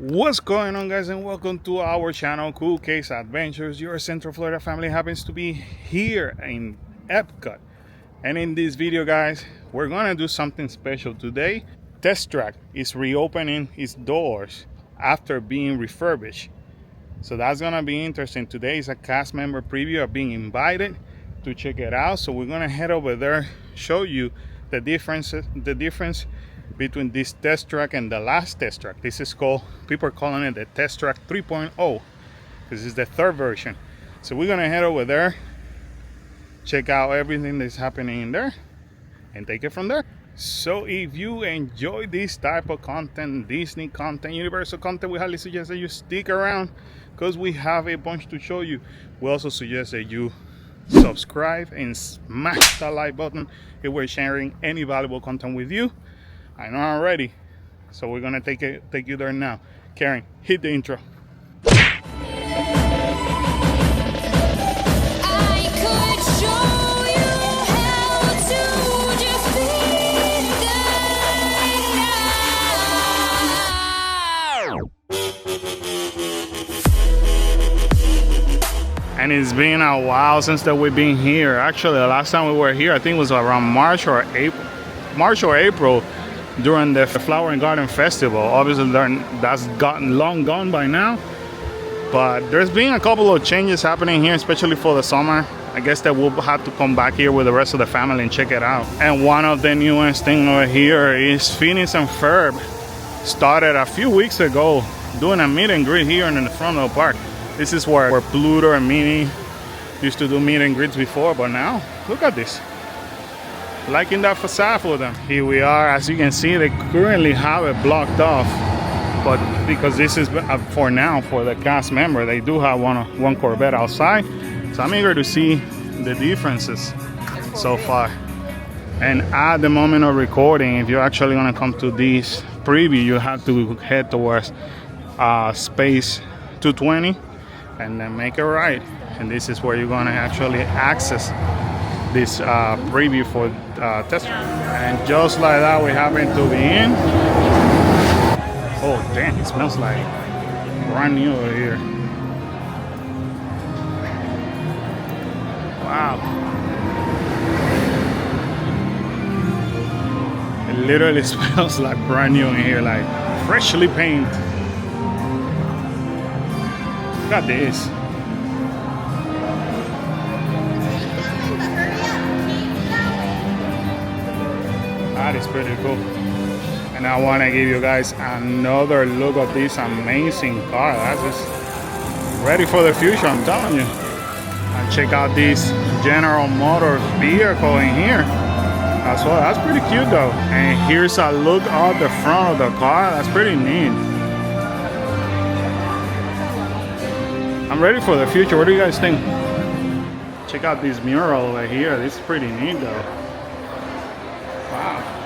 What's going on, guys, and welcome to our channel, Cool Case Adventures. Your Central Florida family happens to be here in Epcot, and in this video, guys, we're gonna do something special today. Test Track is reopening its doors after being refurbished, so that's gonna be interesting. Today is a cast member preview of being invited to check it out, so we're gonna head over there, show you the difference between this Test Track and the last Test Track. This is called, people are calling it the Test Track 3.0. This is the third version. So we're gonna head over there, check out everything that's happening in there, and take it from there. So if you enjoy this type of content, Disney content, Universal content, we highly suggest that you stick around because we have a bunch to show you. We also suggest that you subscribe and smash that like button if we're sharing any valuable content with you. I know I'm ready, so we're gonna take you there now. Karen, hit the intro. And it's been a while since that we've been here. Actually, the last time we were here, I think it was around March or April. During the Flower and Garden Festival. Obviously that's gotten long gone by now, but there's been a couple of changes happening here, especially for the summer. I guess that we'll have to come back here with the rest of the family and check it out. And one of the newest thing over here is Phineas and Ferb started a few weeks ago doing a meet and greet here in the front of the park. This is where Pluto and Minnie used to do meet and greets before, but now look at this. Liking that facade for them. Here we are. As you can see, they currently have it blocked off, but because this is for now for the cast member, they do have one Corvette outside, so I'm eager to see the differences so far. And at the moment of recording, if you're actually going to come to this preview, you have to head towards space 220 and then make a right, and this is where you're going to actually access this preview for test. And just like that, we happen to be in. Oh damn, it smells like brand new over here. Wow, it literally smells like brand new in here, like freshly painted. Look at this. That is pretty cool. And I want to give you guys another look at this amazing car. That's just ready for the future, I'm telling you. And check out this General Motors vehicle in here as well. That's pretty cute though. And here's a look at the front of the car. That's pretty neat. I'm ready for the future. What do you guys think? Check out this mural over here. This is pretty neat though. Wow.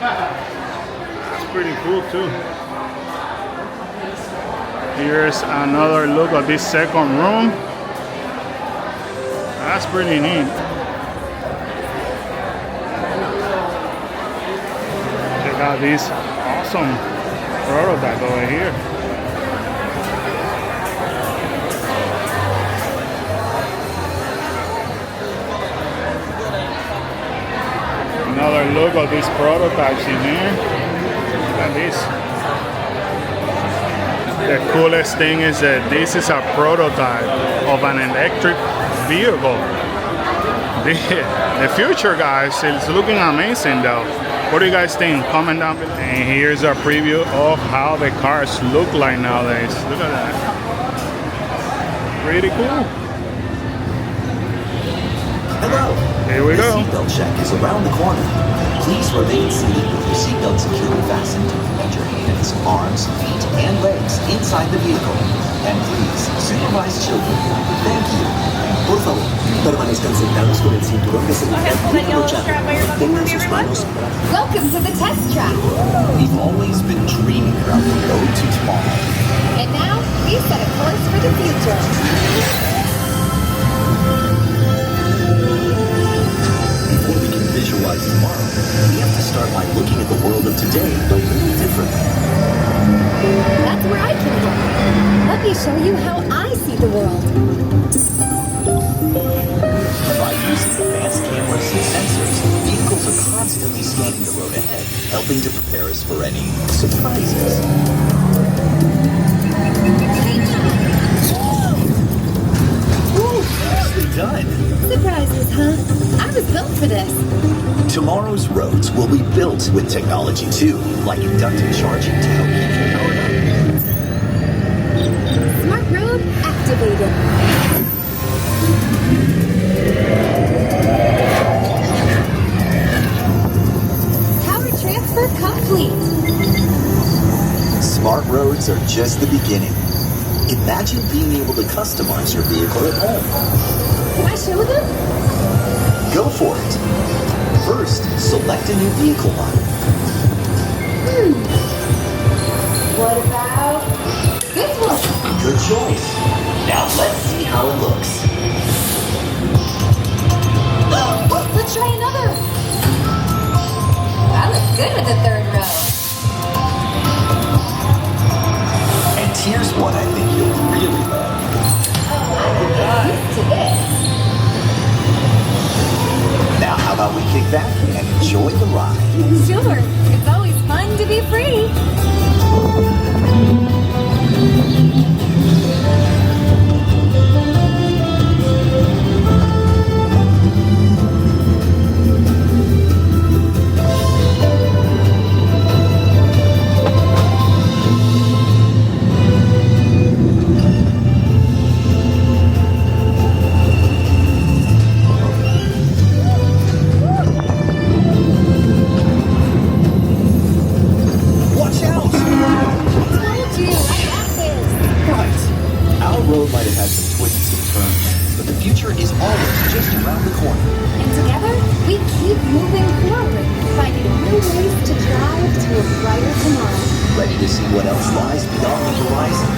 That's pretty cool too. Here's another look at this second room. That's pretty neat. Check out this awesome prototype over here. Another look at these prototypes in here. Look at this. The coolest thing is that this is a prototype of an electric vehicle. The future, guys, is looking amazing though. What do you guys think? Comment down below. And here's a preview of how the cars look like nowadays. Look at that. Pretty cool. Hello. Here we go. The seatbelt check is around the corner. Please remain seated with your seatbelt securely fastened and your hands, arms, feet, and legs inside the vehicle. And please, supervise children. Thank you. Por favor, permanezcan sentados con el cinturón de seguridad bien abrochado. Tengan sus manos. Welcome to the test track. We've always been dreaming about the road to tomorrow. And now, we set a course for the future. Before we can visualize tomorrow, we have to start by looking at the world of road today a little differently. That's where I can help. Let me show you how I see the world. By using advanced cameras and sensors, vehicles are constantly scanning the road ahead, helping to prepare us for any surprises. Ooh, nicely done. Surprises, huh? I was built for this. Tomorrow's roads will be built with technology too, like inductive charging to help keep you powered up. Smart road activated. Power transfer complete. Smart roads are just the beginning. Imagine being able to customize your vehicle at home. Can I show them? Go for it. First, select a new vehicle model. What about this one? Good choice. Now let's see how it looks. Let's try another. That looks good with the third row. And here's one I think you'll really love. I'm used to this. Now how about we kick back and enjoy the ride? Sure. It's always fun to be free. Watch out! Told you, I got this. Right. Our road might have had some twists and turns, but the future is always just around the corner. And together, we keep moving forward, finding new ways to drive to a brighter tomorrow. Ready to see what else lies beyond the horizon?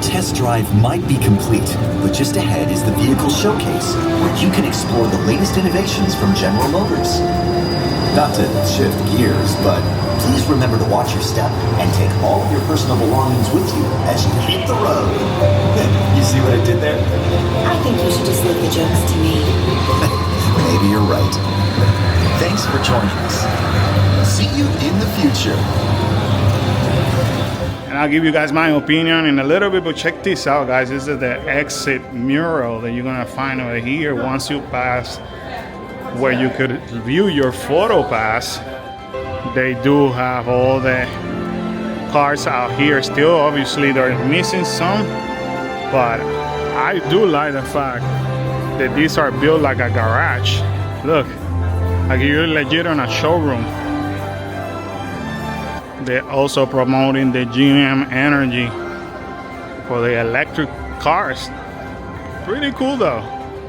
Test drive might be complete, but just ahead is the vehicle showcase, where you can explore the latest innovations from General Motors. Not to shift gears, but please remember to watch your step and take all of your personal belongings with you as you hit the road. You see what I did there? I think you should just leave the jokes to me. Maybe you're right. Thanks for joining us. See you in the future. And I'll give you guys my opinion in a little bit, but check this out, guys. This is the exit mural that you're gonna find over here once you pass where you could view your photo pass. They do have all the cars out here still. Obviously they're missing some, but I do like the fact that these are built like a garage. Look, like you're legit on a showroom. They're also promoting the GM energy for the electric cars. Pretty cool though.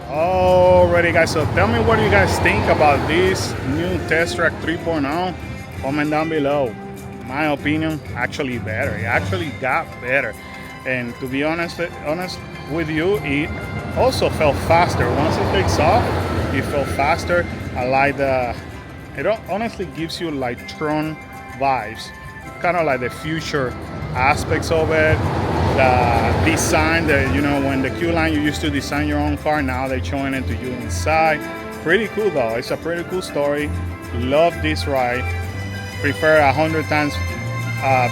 Alrighty guys, so tell me what you guys think about this new Test Track 3.0. Comment down below. My opinion, actually better. It actually got better. And to be honest with you, it also felt faster. Once it takes off, it felt faster. I like it honestly gives you like Tron vibes. Kind of like the future aspects of it, the design that, you know, when the Q line you used to design your own car, now they're showing it to you inside. Pretty cool though. It's a pretty cool story. Love this ride. Prefer 100 times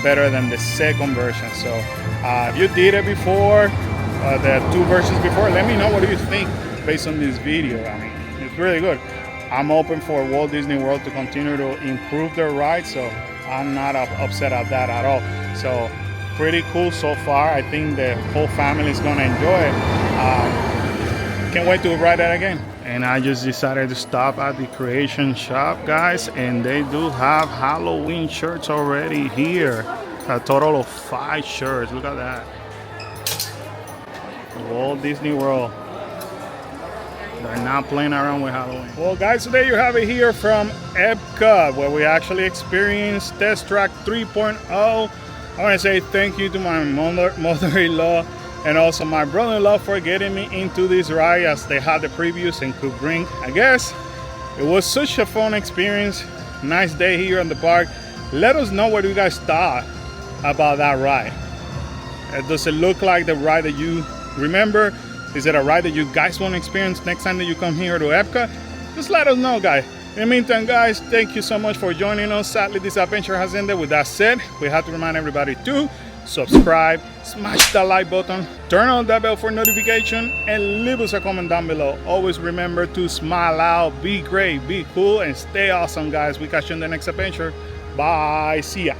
better than the second version. So if you did it before, the two versions before, let me know what do you think. based on this video. I mean, it's really good. I'm open for Walt Disney World to continue to improve their ride, so I'm not upset at that at all. So pretty cool so far. I think the whole family is gonna enjoy it. Can't wait to ride that again. And I just decided to stop at the Creation Shop, guys, and they do have Halloween shirts already here. A total of 5 shirts. Look at that. Walt Disney World. They're not playing around with Halloween. Well, guys, today you have it here from Epcot, where we actually experienced Test Track 3.0. I want to say thank you to my mother-in-law and also my brother-in-law for getting me into this ride, as they had the previews and could bring a guest. It was such a fun experience. Nice day here in the park. Let us know what you guys thought about that ride. Does it look like the ride that you remember? Is it a ride that you guys want to experience next time that you come here to Epcot? Just let us know, guys. In the meantime, guys, thank you so much for joining us. Sadly, this adventure has ended. With that said, we have to remind everybody to subscribe, smash that like button, turn on that bell for notification, and leave us a comment down below. Always remember to smile out, be great, be cool, and stay awesome, guys. We catch you in the next adventure. Bye. See ya.